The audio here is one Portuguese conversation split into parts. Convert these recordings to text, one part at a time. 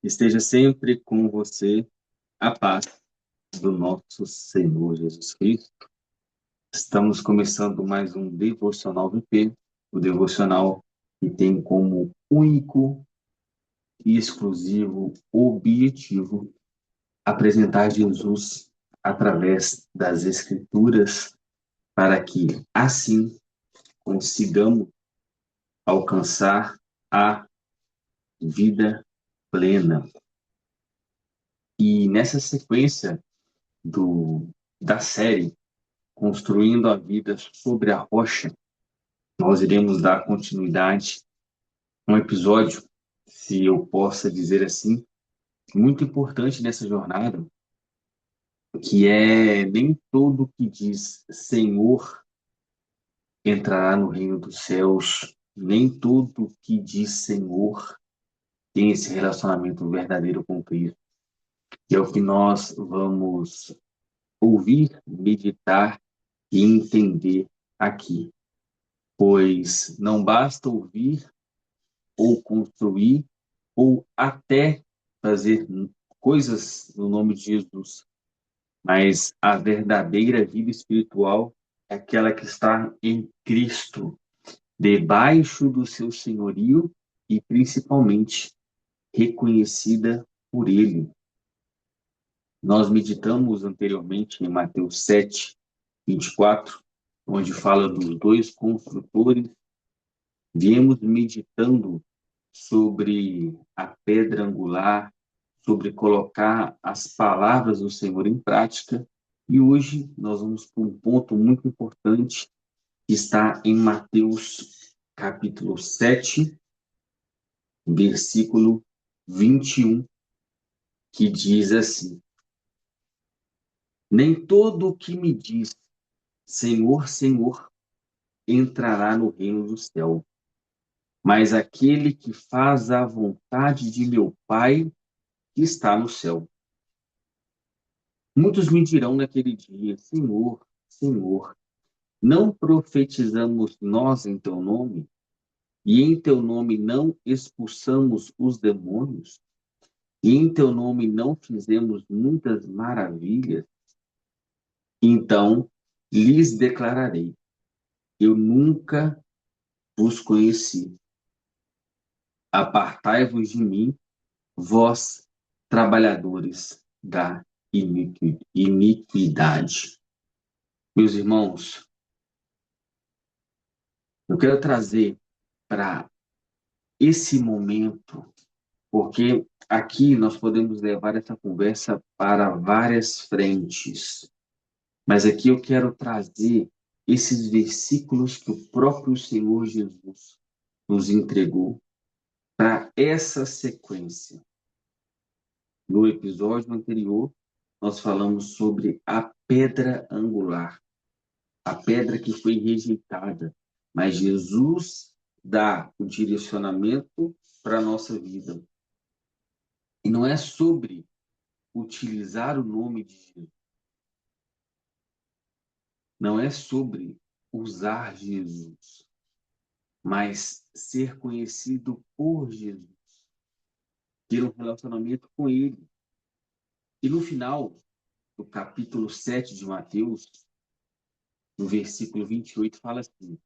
esteja sempre com você a paz do nosso Senhor Jesus Cristo. Estamos começando mais um Devocional VP, o devocional que tem como único e exclusivo objetivo apresentar Jesus através das Escrituras, para que assim consigamos alcançar a vida plena. E nessa sequência da série Construindo a Vida sobre a Rocha, nós iremos dar continuidade a um episódio, se eu possa dizer assim, muito importante nessa jornada, que é: nem todo que diz Senhor entrará no reino dos céus, nem todo que diz Senhor tem esse relacionamento verdadeiro com Cristo. Que é o que nós vamos ouvir, meditar e entender aqui. Pois não basta ouvir ou construir ou até fazer coisas no nome de Jesus, mas a verdadeira vida espiritual é aquela que está em Cristo, debaixo do seu senhorio e principalmente reconhecida por Ele. Nós meditamos anteriormente em Mateus 7:24, onde fala dos dois construtores. Viemos meditando sobre a pedra angular, sobre colocar as palavras do Senhor em prática. E hoje nós vamos para um ponto muito importante que está em Mateus capítulo 7, versículo 21, que diz assim: nem todo o que me diz Senhor, Senhor, entrará no reino do céu, mas aquele que faz a vontade de meu Pai que está no céu. Muitos me dirão naquele dia: Senhor, Senhor, não profetizamos nós em teu nome? E em teu nome não expulsamos os demônios? E em teu nome não fizemos muitas maravilhas? Então lhes declararei: eu nunca vos conheci. Apartai-vos de mim, vós, trabalhadores da iniquidade. Meus irmãos, eu quero trazer para esse momento, porque aqui nós podemos levar essa conversa para várias frentes, mas aqui eu quero trazer esses versículos que o próprio Senhor Jesus nos entregou para essa sequência. No episódio anterior, nós falamos sobre a pedra angular, a pedra que foi rejeitada, mas Jesus dá o direcionamento para a nossa vida. E não é sobre utilizar o nome de Jesus, não é sobre usar Jesus, mas ser conhecido por Jesus, ter um relacionamento com Ele. E no final do capítulo 7 de Mateus, no versículo 28, fala assim: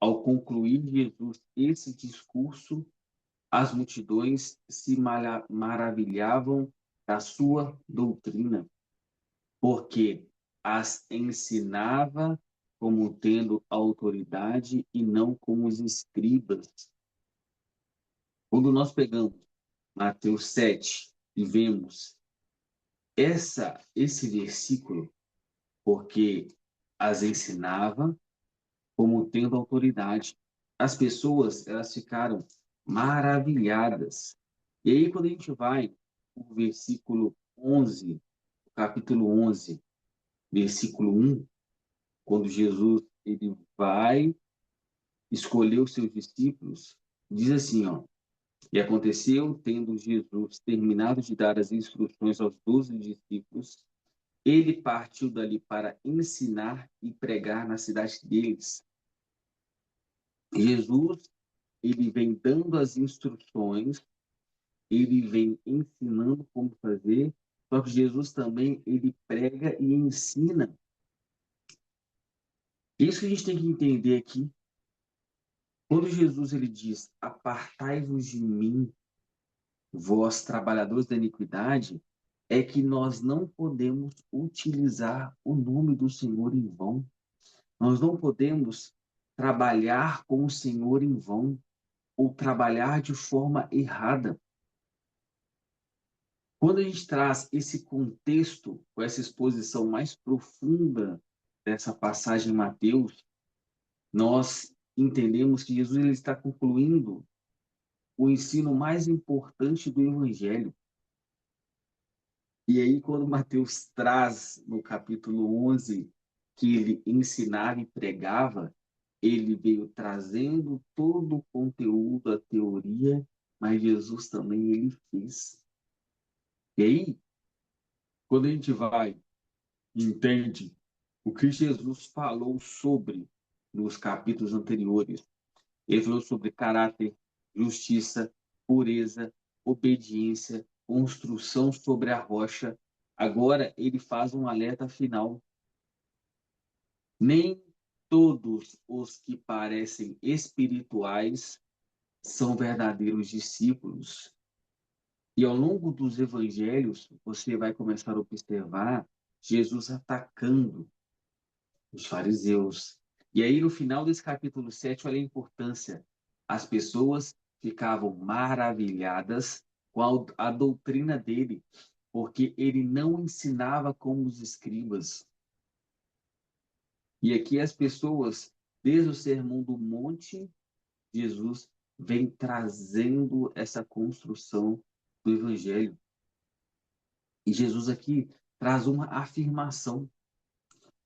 ao concluir Jesus esse discurso, as multidões se maravilhavam da sua doutrina, porque as ensinava como tendo autoridade e não como os escribas. Quando nós pegamos Mateus 7 e vemos esse versículo, porque as ensinava como tendo autoridade, as pessoas elas ficaram maravilhadas. E aí, quando a gente vai no versículo 11, capítulo 11, versículo 1, quando Jesus ele vai escolher os seus discípulos, diz assim, ó: e aconteceu, tendo Jesus terminado de dar as instruções aos 12 discípulos, ele partiu dali para ensinar e pregar na cidade deles. Jesus, ele vem dando as instruções ele vem ensinando como fazer, só que Jesus também, ele prega e ensina. Isso que a gente tem que entender aqui. Quando Jesus ele diz: "Apartai-vos de mim, vós trabalhadores da iniquidade", é que nós não podemos utilizar o nome do Senhor em vão. Nós não podemos trabalhar com o Senhor em vão ou trabalhar de forma errada. Quando a gente traz esse contexto, com essa exposição mais profunda dessa passagem em Mateus, nós entendemos que Jesus ele está concluindo o ensino mais importante do Evangelho. E aí, quando Mateus traz no capítulo 11 que ele ensinava e pregava, ele veio trazendo todo o conteúdo, a teoria, mas Jesus também ele fez. E aí, quando a gente vai e entende o que Jesus falou sobre nos capítulos anteriores, ele falou sobre caráter, justiça, pureza, obediência, construção sobre a rocha. Agora ele faz um alerta final. Nem todos os que parecem espirituais são verdadeiros discípulos. E ao longo dos evangelhos, você vai começar a observar Jesus atacando os fariseus. E aí, no final desse capítulo 7, olha a importância. As pessoas ficavam maravilhadas com a doutrina dele, porque ele não ensinava como os escribas. E aqui as pessoas, desde o Sermão do Monte, Jesus vem trazendo essa construção do Evangelho. E Jesus aqui traz uma afirmação.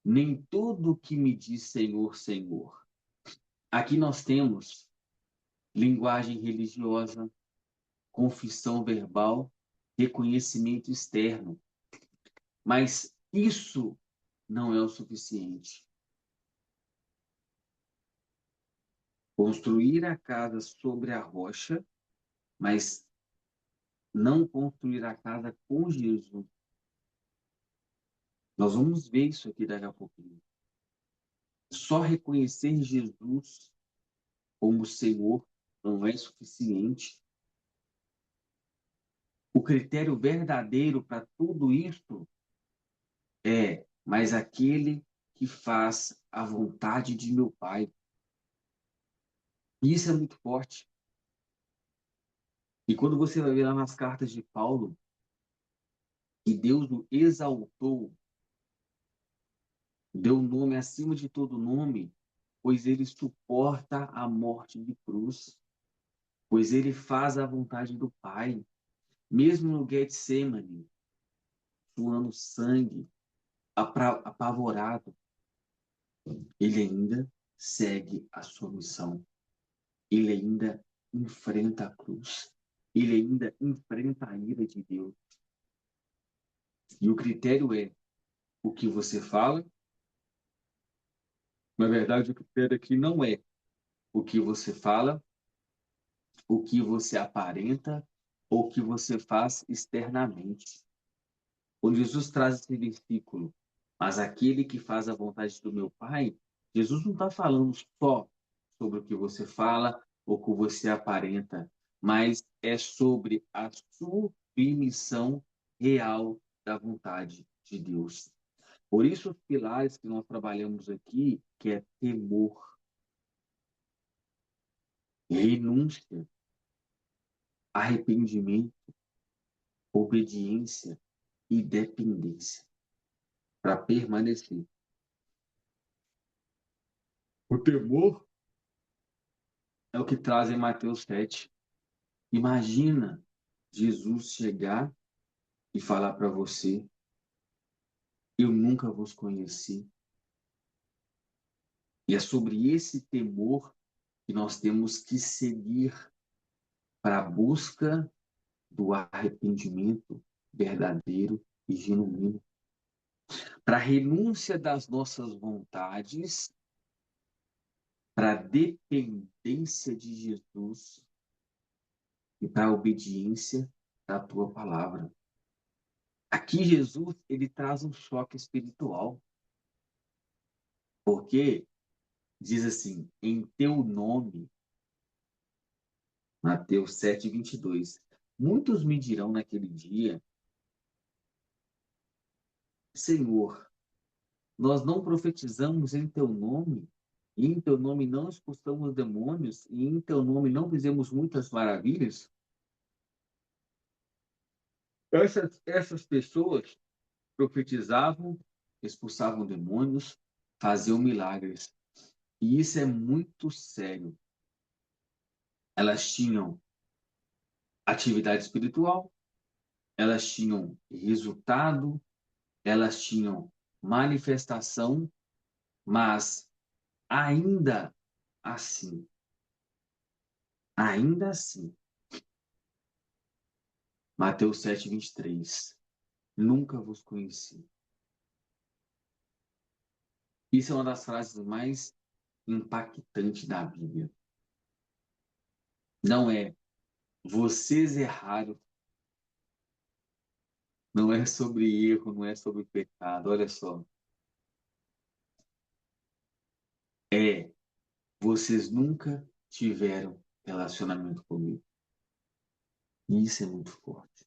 Nem tudo que me diz Senhor, Senhor. Aqui nós temos linguagem religiosa, confissão verbal, reconhecimento externo. Mas isso não é o suficiente. Construir a casa sobre a rocha, mas não construir a casa com Jesus. Nós vamos ver isso aqui daqui a pouquinho. Só reconhecer Jesus como Senhor não é suficiente. O critério verdadeiro para tudo isso é, mas aquele que faz a vontade de meu Pai. E isso é muito forte. E quando você vai ver lá nas cartas de Paulo, que Deus o exaltou, deu um nome acima de todo nome, pois ele suporta a morte de cruz, pois ele faz a vontade do Pai. Mesmo no Getsemane, suando sangue, apavorado, ele ainda segue a sua missão. Ele ainda enfrenta a cruz. Ele ainda enfrenta a ira de Deus. E o critério é o que você fala. Na verdade, o critério aqui não é o que você fala, o que você aparenta ou o que você faz externamente. Quando Jesus traz esse versículo, mas aquele que faz a vontade do meu Pai, Jesus não está falando só sobre o que você fala ou o que você aparenta, mas é sobre a submissão real da vontade de Deus. Por isso, os pilares que nós trabalhamos aqui, que é temor, renúncia, arrependimento, obediência e dependência para permanecer. O temor é o que traz em Mateus 7. Imagina Jesus chegar e falar para você: eu nunca vos conheci. E é sobre esse temor que nós temos que seguir para a busca do arrependimento verdadeiro e genuíno, para a renúncia das nossas vontades, para a dependência de Jesus e para a obediência da tua palavra. Aqui Jesus, ele traz um choque espiritual, porque diz assim, em teu nome, Mateus 7:22, muitos me dirão naquele dia, Senhor, nós não profetizamos em teu nome, e em teu nome não expulsamos demônios, e em teu nome não fizemos muitas maravilhas? Essas pessoas profetizavam, expulsavam demônios, faziam milagres. E isso é muito sério. Elas tinham atividade espiritual, elas tinham resultado, elas tinham manifestação, mas ainda assim, ainda assim, Mateus 7:23, nunca vos conheci. Isso é uma das frases mais impactantes da Bíblia. Não é vocês erraram, não é sobre erro, não é sobre pecado, olha só. É, vocês nunca tiveram relacionamento comigo. E isso é muito forte.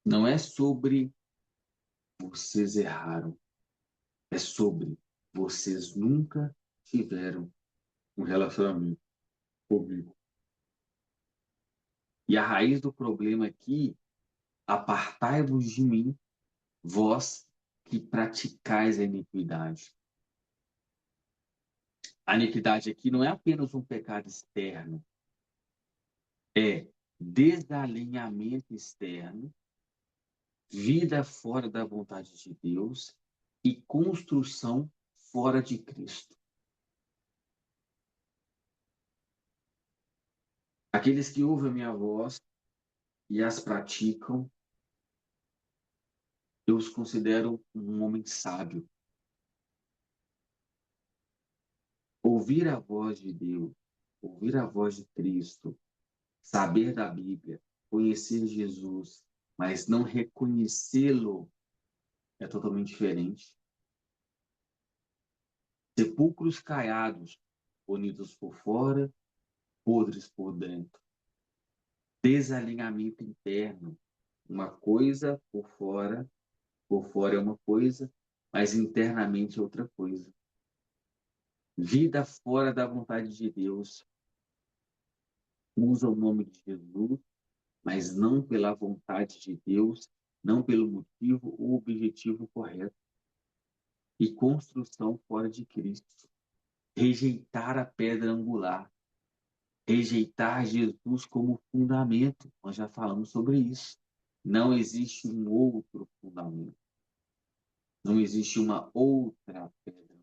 Não é sobre vocês erraram, é sobre vocês nunca tiveram um relacionamento comigo. E a raiz do problema aqui, apartai-vos de mim, vós que praticais a iniquidade. A iniquidade aqui não é apenas um pecado externo, é desalinhamento externo, vida fora da vontade de Deus e construção fora de Cristo. Aqueles que ouvem a minha voz e as praticam, eu os considero um homem sábio. Ouvir a voz de Deus, ouvir a voz de Cristo, saber da Bíblia, conhecer Jesus, mas não reconhecê-lo é totalmente diferente. Sepulcros caiados, bonitos por fora, podres por dentro. Desalinhamento interno, uma coisa por fora é uma coisa, mas internamente é outra coisa. Vida fora da vontade de Deus, usa o nome de Jesus, mas não pela vontade de Deus, não pelo motivo ou objetivo correto. E construção fora de Cristo. Rejeitar a pedra angular, rejeitar Jesus como fundamento. Nós já falamos sobre isso. Não existe um outro fundamento. Não existe uma outra pedra.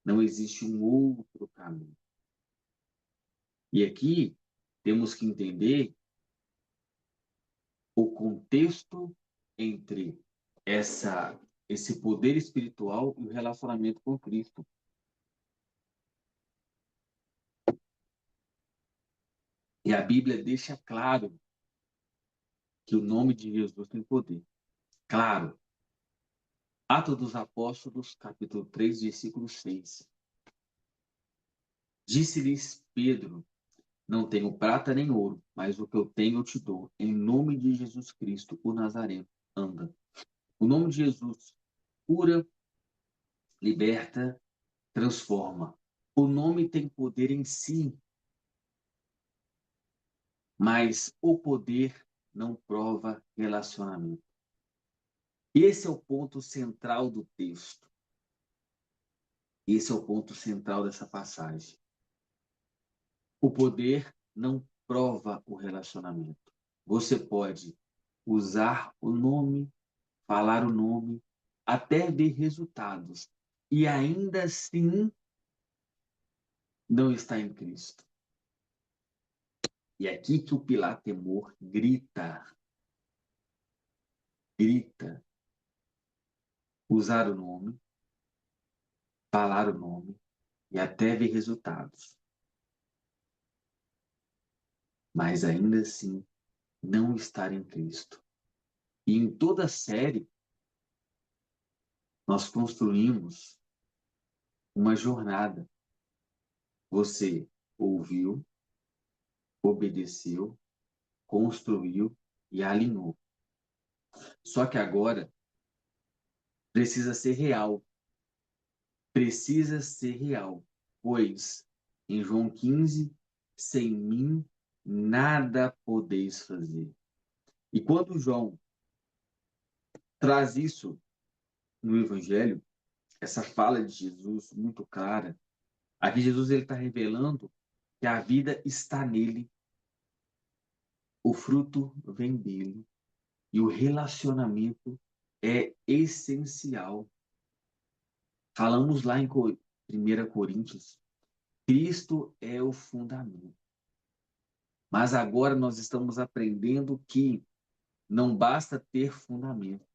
Não existe um outro caminho. E aqui temos que entender o contexto entre esse poder espiritual e o relacionamento com Cristo. E a Bíblia deixa claro que o nome de Jesus tem poder. Claro. Atos dos Apóstolos, capítulo 3, versículo 6. Disse-lhes Pedro: não tenho prata nem ouro, mas o que eu tenho eu te dou. Em nome de Jesus Cristo, o Nazareno, anda. O nome de Jesus cura, liberta, transforma. O nome tem poder em si, mas o poder não prova relacionamento. Esse é o ponto central do texto. Esse é o ponto central dessa passagem. O poder não prova o relacionamento. Você pode usar o nome, falar o nome, até ver resultados, e ainda assim não está em Cristo. E é aqui que o pilar temor grita, grita. Usar o nome, falar o nome e até ver resultados. mas ainda assim não estar em Cristo. E em toda a série, nós construímos uma jornada. Você ouviu, obedeceu, construiu e alinhou. Só que agora precisa ser real. Precisa ser real. Pois, em João 15, sem mim nada podeis fazer. E quando João traz isso no Evangelho, essa fala de Jesus muito clara, aqui Jesus ele está revelando que a vida está nele, o fruto vem dele e o relacionamento é essencial. Falamos lá em 1 Coríntios, Cristo é o fundamento. Mas agora nós estamos aprendendo que não basta ter fundamento,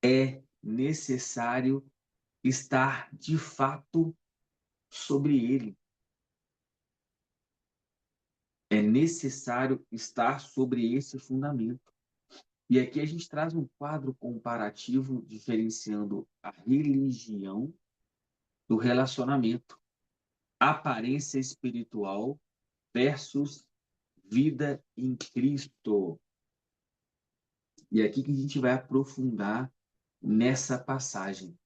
é necessário estar de fato sobre ele. É necessário estar sobre esse fundamento. E aqui a gente traz um quadro comparativo diferenciando a religião do relacionamento, aparência espiritual versus vida em Cristo. E é aqui que a gente vai aprofundar nessa passagem.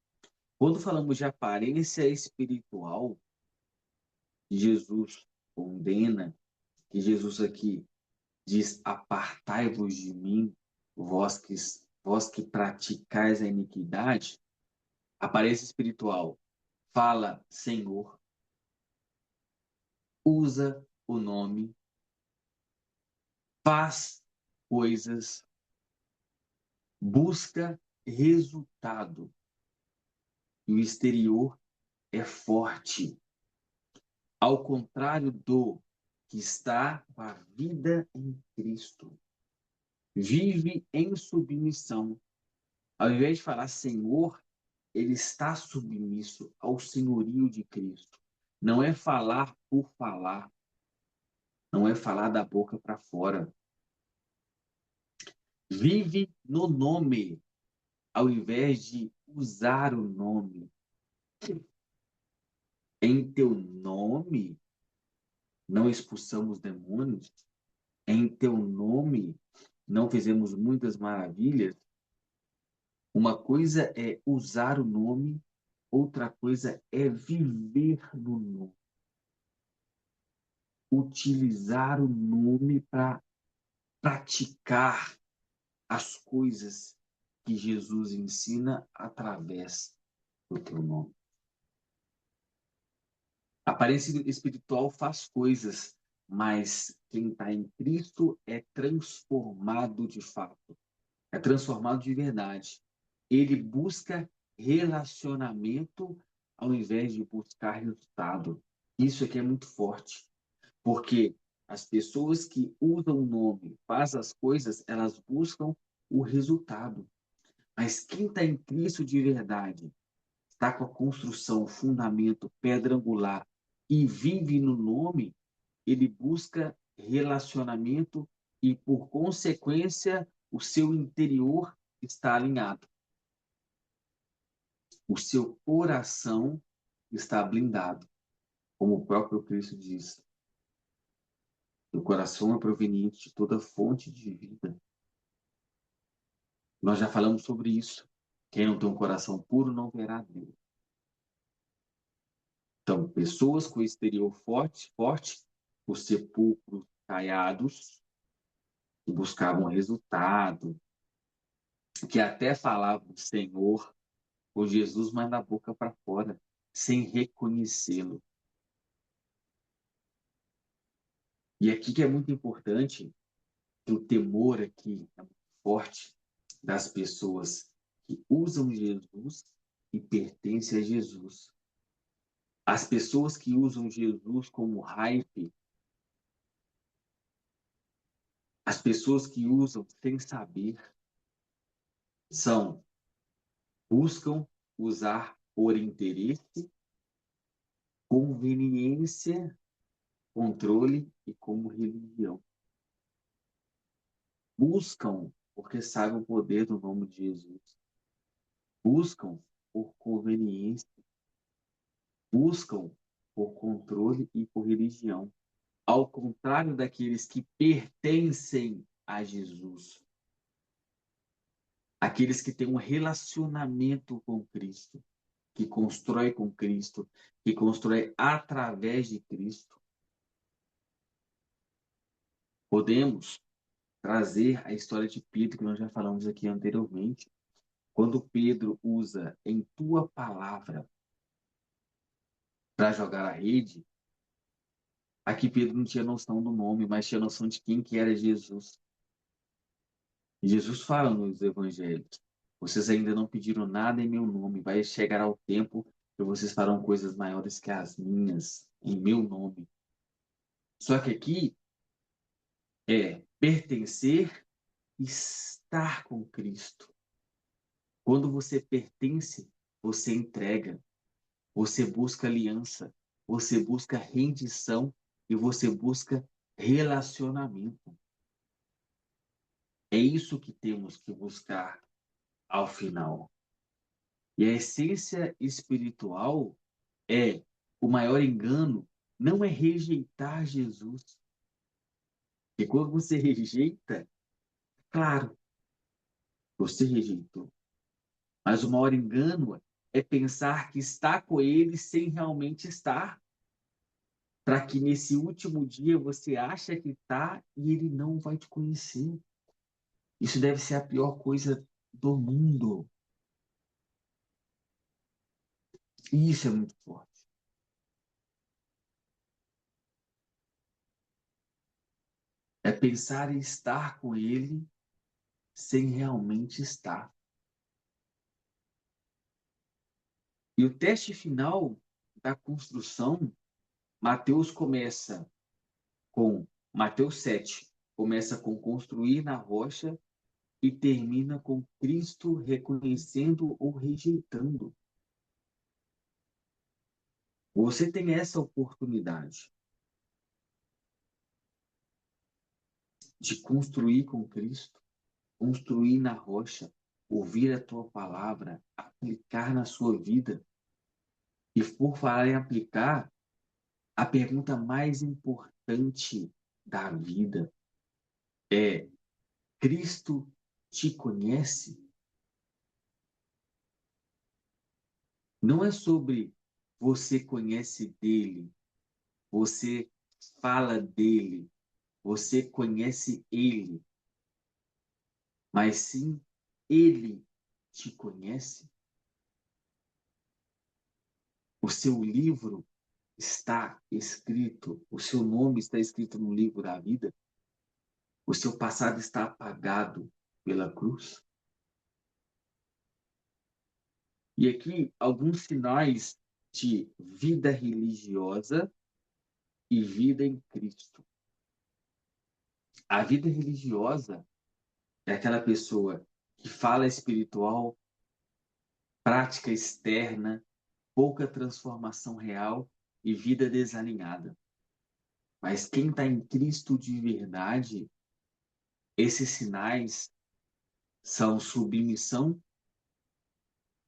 Quando falamos de aparência espiritual, Jesus condena, que Jesus aqui diz: apartai-vos de mim, vós que praticais a iniquidade. Aparência espiritual fala Senhor, usa o nome, faz coisas, busca resultado. E o exterior é forte. Ao contrário do que está com a vida em Cristo. Vive em submissão. Ao invés de falar Senhor, ele está submisso ao senhorio de Cristo. Não é falar por falar, não é falar da boca para fora. Vive no nome, ao invés de usar o nome. Em teu nome não expulsamos demônios, em teu nome não fizemos muitas maravilhas. Uma coisa é usar o nome, outra coisa é viver no nome. Utilizar o nome para praticar as coisas que Jesus ensina através do teu nome. A aparência espiritual faz coisas, mas quem está em Cristo é transformado de fato, é transformado de verdade. Ele busca relacionamento ao invés de buscar resultado. Isso aqui é muito forte, porque as pessoas que usam o nome, fazem as coisas, elas buscam o resultado. Mas quem está em Cristo de verdade, está com a construção, fundamento, pedra angular e vive no nome, ele busca relacionamento e, por consequência, o seu interior está alinhado. O seu coração está blindado, como o próprio Cristo diz. O coração é proveniente de toda fonte de vida. Nós já falamos sobre isso. Quem não tem um coração puro não verá Deus. Então, pessoas com exterior forte, os sepulcros caiados, que buscavam resultado, que até falavam Senhor, ou Jesus, mas da boca para fora, sem reconhecê-lo. E aqui que é muito importante, que o temor aqui é muito forte das pessoas que usam Jesus e pertencem a Jesus. As pessoas que usam Jesus como hype, as pessoas que usam sem saber, buscam usar por interesse, conveniência controle e como religião. Buscam porque sabem o poder do nome de Jesus. Buscam por conveniência. Buscam por controle e por religião. Ao contrário daqueles que pertencem a Jesus. Aqueles que têm um relacionamento com Cristo, que constrói com Cristo, que constrói através de Cristo. Podemos trazer a história de Pedro, que nós já falamos aqui anteriormente. Quando Pedro usa em tua palavra para jogar a rede, aqui Pedro não tinha noção do nome, mas tinha noção de quem que era Jesus. E Jesus fala nos evangelhos: vocês ainda não pediram nada em meu nome, vai chegar ao tempo que vocês farão coisas maiores que as minhas, em meu nome. Só que aqui é pertencer e estar com Cristo. Quando você pertence, você entrega, você busca aliança, você busca rendição e você busca relacionamento. É isso que temos que buscar ao final. E a essência espiritual é o maior engano não é rejeitar Jesus. E quando você rejeita, claro, você rejeitou. Mas o maior engano é pensar que está com ele sem realmente estar. Para que nesse último dia você acha que está e ele não vai te conhecer. Isso deve ser a pior coisa do mundo. E isso é muito forte. É pensar em estar com ele sem realmente estar. E o teste final da construção, Mateus começa Mateus 7, começa com construir na rocha e termina com Cristo reconhecendo ou rejeitando. Você tem essa oportunidade de construir com Cristo, construir na rocha, ouvir a tua palavra, aplicar na sua vida. E por falar em aplicar, a pergunta mais importante da vida é: Cristo te conhece? Não é sobre você conhece dele, você fala dele, você conhece ele, mas sim ele te conhece. O seu livro está escrito, o seu nome está escrito no livro da vida, o seu passado está apagado pela cruz. E aqui alguns sinais de vida religiosa e vida em Cristo. A vida religiosa é aquela pessoa que fala espiritual, prática externa, pouca transformação real e vida desalinhada. Mas quem está em Cristo de verdade, esses sinais são submissão,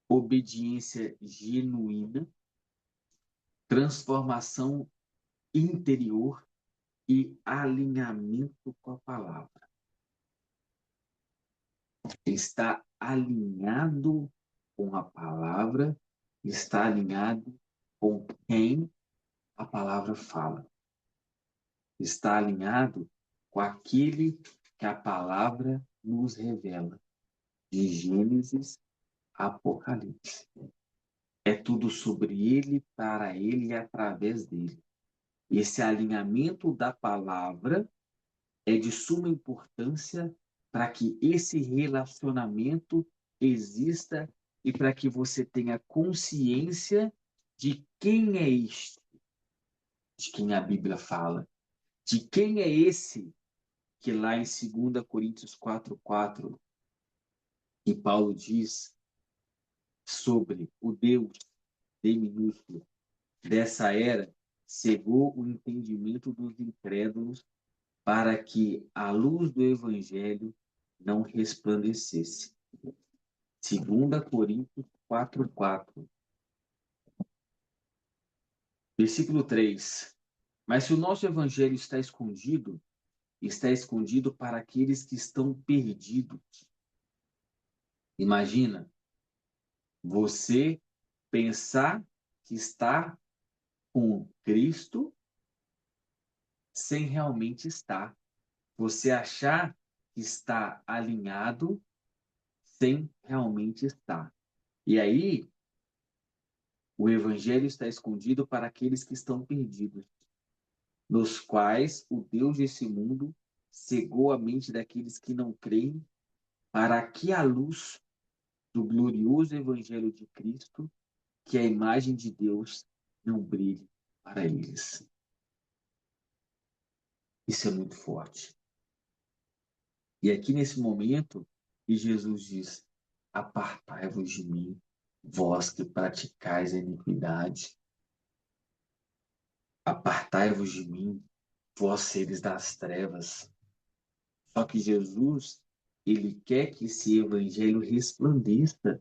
obediência genuína, transformação interior e alinhamento com a palavra. Está alinhado com a palavra, está alinhado com quem a palavra fala. Está alinhado com aquele que a palavra nos revela, de Gênesis a Apocalipse. É tudo sobre ele, para ele e através dele. Esse alinhamento da palavra é de suma importância para que esse relacionamento exista e para que você tenha consciência de quem é este, de quem a Bíblia fala, de quem é esse que lá em 2 Coríntios 4:4, que Paulo diz sobre o Deus D minúsculo dessa era, cegou o entendimento dos incrédulos para que a luz do evangelho não resplandecesse. 2 Coríntios 4:4. Versículo 3. Mas se o nosso evangelho está escondido para aqueles que estão perdidos. Imagina você pensar que está com Cristo sem realmente estar. Você achar que está alinhado sem realmente estar. E aí, o evangelho está escondido para aqueles que estão perdidos, nos quais o Deus desse mundo cegou a mente daqueles que não creem, para que a luz do glorioso evangelho de Cristo, que é a imagem de Deus, não brilhe para eles. Isso é muito forte. E aqui nesse momento, que Jesus diz: apartai-vos de mim, vós que praticais a iniquidade. Apartai-vos de mim, vós seres das trevas. Só que Jesus, ele quer que esse evangelho resplandeça,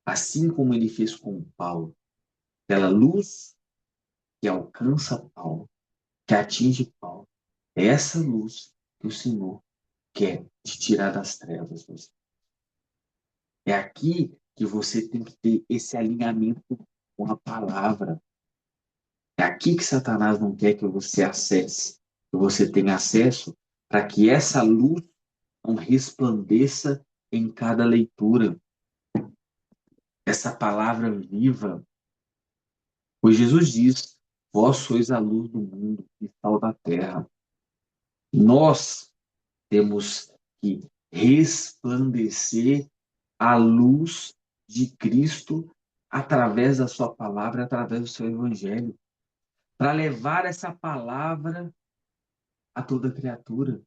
assim como ele fez com Paulo. Aquela luz que alcança Paulo, que atinge Paulo. É essa luz que o Senhor quer te tirar das trevas. É aqui que você tem que ter esse alinhamento com a palavra. É aqui que Satanás não quer que você acesse, que você tenha acesso, para que essa luz não resplandeça em cada leitura. Essa palavra viva. Pois Jesus diz: vós sois a luz do mundo e sal da terra. Nós temos que resplandecer a luz de Cristo através da sua palavra, através do seu evangelho, para levar essa palavra a toda criatura.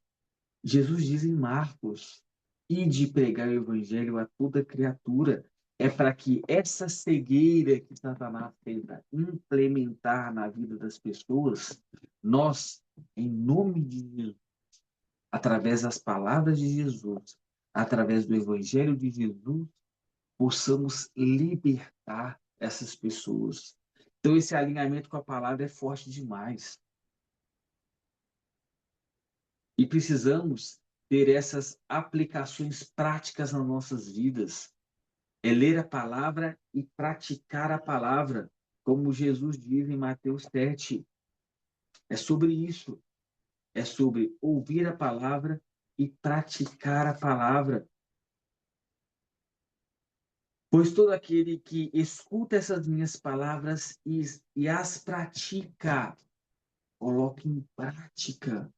Jesus diz em Marcos: ide pregar o evangelho a toda criatura. É para que essa cegueira que Satanás tenta implementar na vida das pessoas, nós, em nome de Jesus, através das palavras de Jesus, através do evangelho de Jesus, possamos libertar essas pessoas. Então, esse alinhamento com a palavra é forte demais. E precisamos ter essas aplicações práticas nas nossas vidas. É ler a palavra e praticar a palavra, como Jesus diz em Mateus 7. É sobre isso. É sobre ouvir a palavra e praticar a palavra. Pois todo aquele que escuta essas minhas palavras e as pratica, coloca em prática.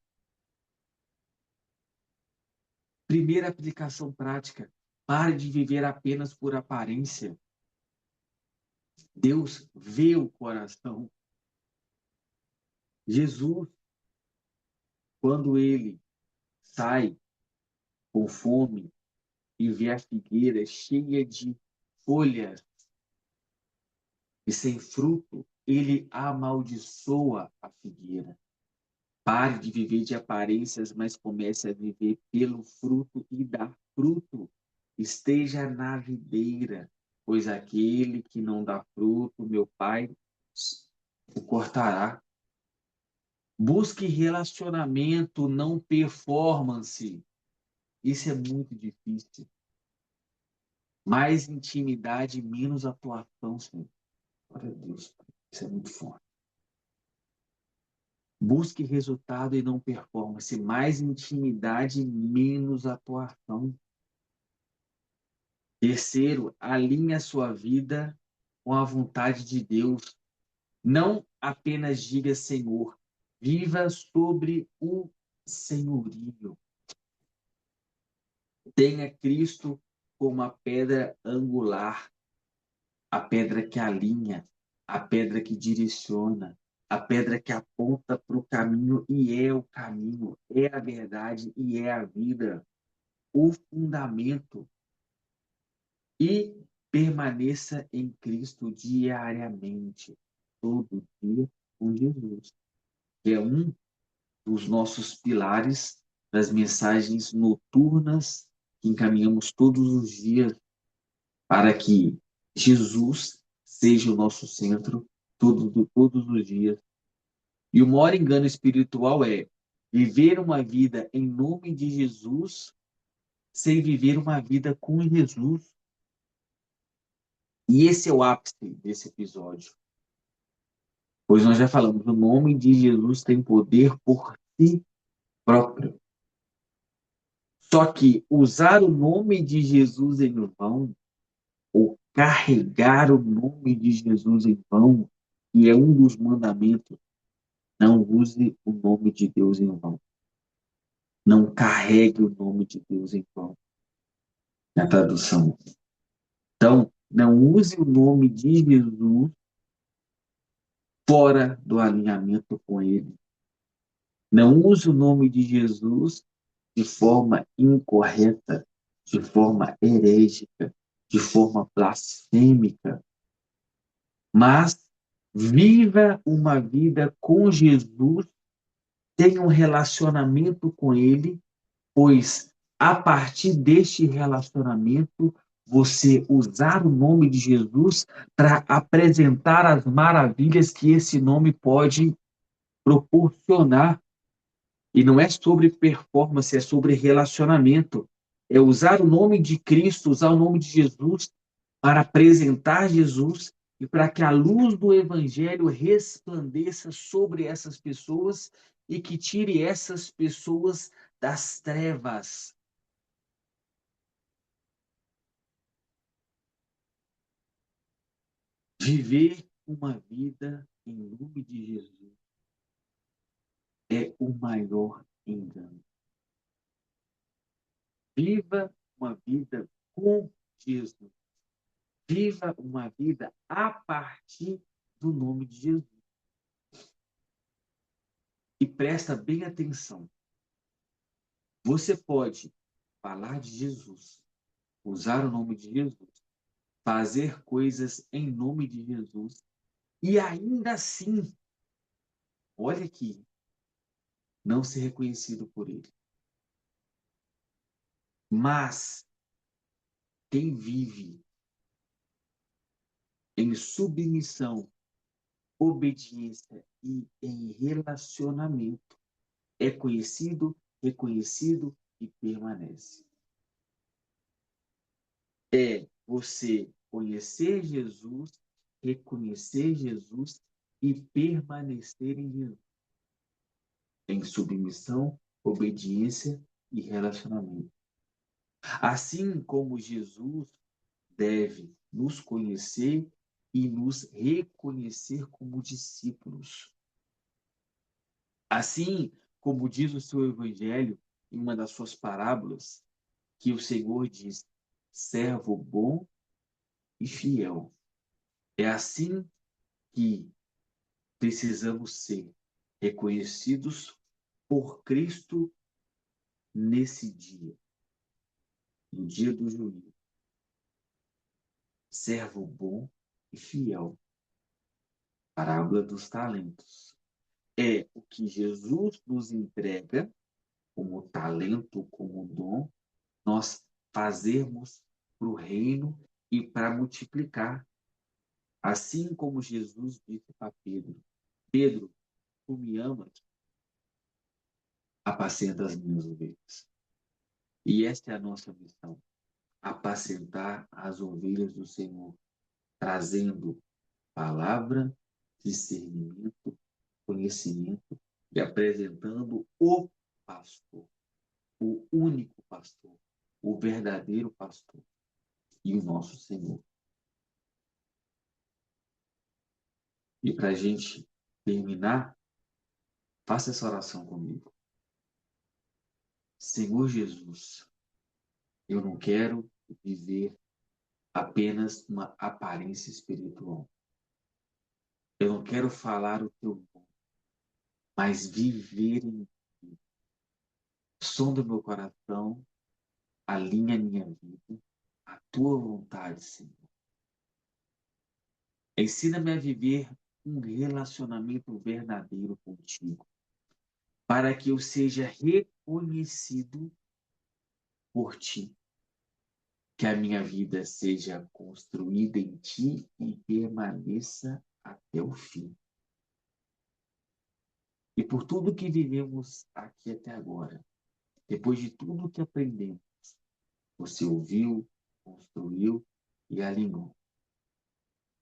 Primeira aplicação prática. Pare de viver apenas por aparência. Deus vê o coração. Jesus, quando ele sai com fome e vê a figueira cheia de folhas e sem fruto, ele amaldiçoa a figueira. Pare de viver de aparências, mas comece a viver pelo fruto e dar fruto. Esteja na videira, pois aquele que não dá fruto, meu Pai o cortará. Busque relacionamento, não performance. Isso é muito difícil. Mais intimidade, menos atuação, Senhor. Glória a Deus. Isso é muito forte. Busque resultado e não performance. Mais intimidade, menos atuação. Terceiro, alinhe a sua vida com a vontade de Deus. Não apenas diga Senhor. Viva sobre o senhorio. Tenha Cristo como a pedra angular, a pedra que alinha, a pedra que direciona, a pedra que aponta para o caminho e é o caminho, é a verdade e é a vida, o fundamento. E permaneça em Cristo diariamente, todo dia, com Jesus, que é um dos nossos pilares das mensagens noturnas que encaminhamos todos os dias para que Jesus seja o nosso centro todos os dias. E o maior engano espiritual é viver uma vida em nome de Jesus sem viver uma vida com Jesus. E esse é o ápice desse episódio. Pois nós já falamos, o nome de Jesus tem poder por si próprio. Só que usar o nome de Jesus em vão, ou carregar o nome de Jesus em vão, e é um dos mandamentos, não use o nome de Deus em vão. Não carregue o nome de Deus em vão. Na tradução. Então, não use o nome de Jesus fora do alinhamento com ele. Não use o nome de Jesus de forma incorreta, de forma herégica, de forma blasfêmica, mas viva uma vida com Jesus, tenha um relacionamento com ele, pois a partir deste relacionamento você usar o nome de Jesus para apresentar as maravilhas que esse nome pode proporcionar. E não é sobre performance, é sobre relacionamento. É usar o nome de Cristo, usar o nome de Jesus para apresentar Jesus e para que a luz do Evangelho resplandeça sobre essas pessoas e que tire essas pessoas das trevas. Viver uma vida em nome de Jesus é o maior engano. Viva uma vida com Jesus. Viva uma vida a partir do nome de Jesus. E presta bem atenção. Você pode falar de Jesus, usar o nome de Jesus, fazer coisas em nome de Jesus e ainda assim, olha aqui, não ser reconhecido por ele. Mas quem vive em submissão, obediência e em relacionamento é conhecido, reconhecido e permanece. É você conhecer Jesus, reconhecer Jesus e permanecer em Jesus. Em submissão, obediência e relacionamento. Assim como Jesus deve nos conhecer e nos reconhecer como discípulos. Assim como diz o seu evangelho em uma das suas parábolas, que o Senhor diz: servo bom e fiel. É assim que precisamos ser reconhecidos por Cristo nesse dia, no dia do juízo. Servo bom e fiel. Parábola dos talentos. É o que Jesus nos entrega como talento, como dom, nós fazermos para o reino e para multiplicar. Assim como Jesus disse para Pedro: Pedro, tu me amas, apacenta as minhas ovelhas. E esta é a nossa missão: apacentar as ovelhas do Senhor, trazendo palavra, discernimento, conhecimento e apresentando o pastor, o único pastor, o verdadeiro pastor e o nosso Senhor. E para a gente terminar, faça essa oração comigo. Senhor Jesus, eu não quero viver apenas uma aparência espiritual. Eu não quero falar o teu nome, mas viver em ti. Som do meu coração, alinha a minha vida, a tua vontade, Senhor. Ensina-me a viver um relacionamento verdadeiro contigo, para que eu seja reconhecido por ti, que a minha vida seja construída em ti e permaneça até o fim. E por tudo que vivemos aqui até agora, depois de tudo que aprendemos, você ouviu, construiu e alinhou.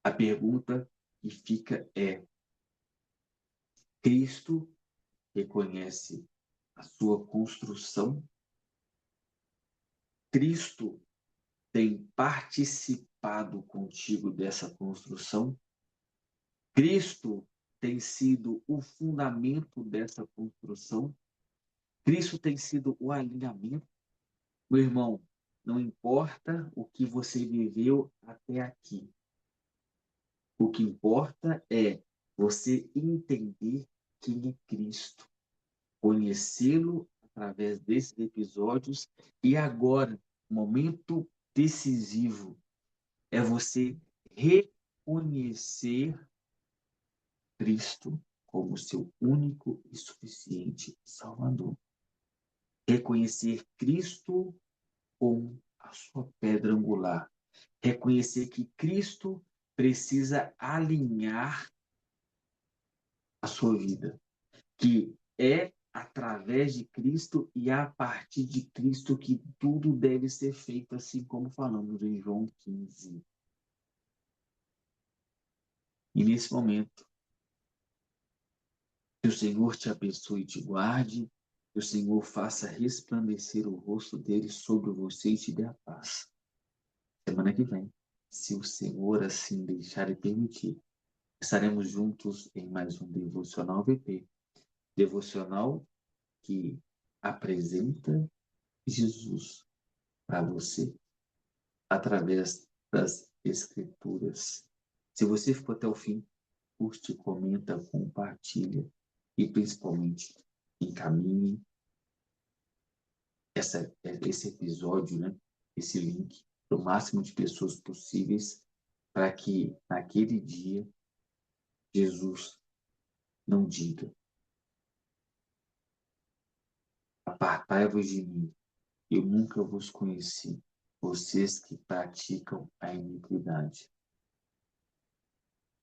A pergunta que fica é: Cristo reconhece a sua construção? Cristo tem participado contigo dessa construção? Cristo tem sido o fundamento dessa construção? Cristo tem sido o alinhamento? Meu irmão, não importa o que você viveu até aqui. O que importa é você entender quem é Cristo, conhecê-lo através desses episódios e agora, momento decisivo, é você reconhecer Cristo como seu único e suficiente Salvador. Reconhecer Cristo como a sua pedra angular. Reconhecer que Cristo precisa alinhar a sua vida, que é através de Cristo e a partir de Cristo que tudo deve ser feito, assim como falamos em João 15. E nesse momento, que o Senhor te abençoe e te guarde, que o Senhor faça resplandecer o rosto dele sobre você e te dê a paz. Semana que vem, se o Senhor assim deixar e permitir, estaremos juntos em mais um Devocional VP. Devocional que apresenta Jesus para você através das Escrituras. Se você ficou até o fim, curte, comenta, compartilha e principalmente encaminhe esse episódio, né, esse link para o máximo de pessoas possíveis para que naquele dia Jesus não diga: apartai-vos de mim, eu nunca vos conheci, vocês que praticam a iniquidade.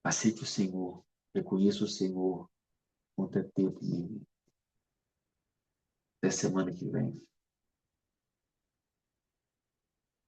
Aceite o Senhor, reconheça o Senhor quanto é tempo mesmo. Até semana que vem.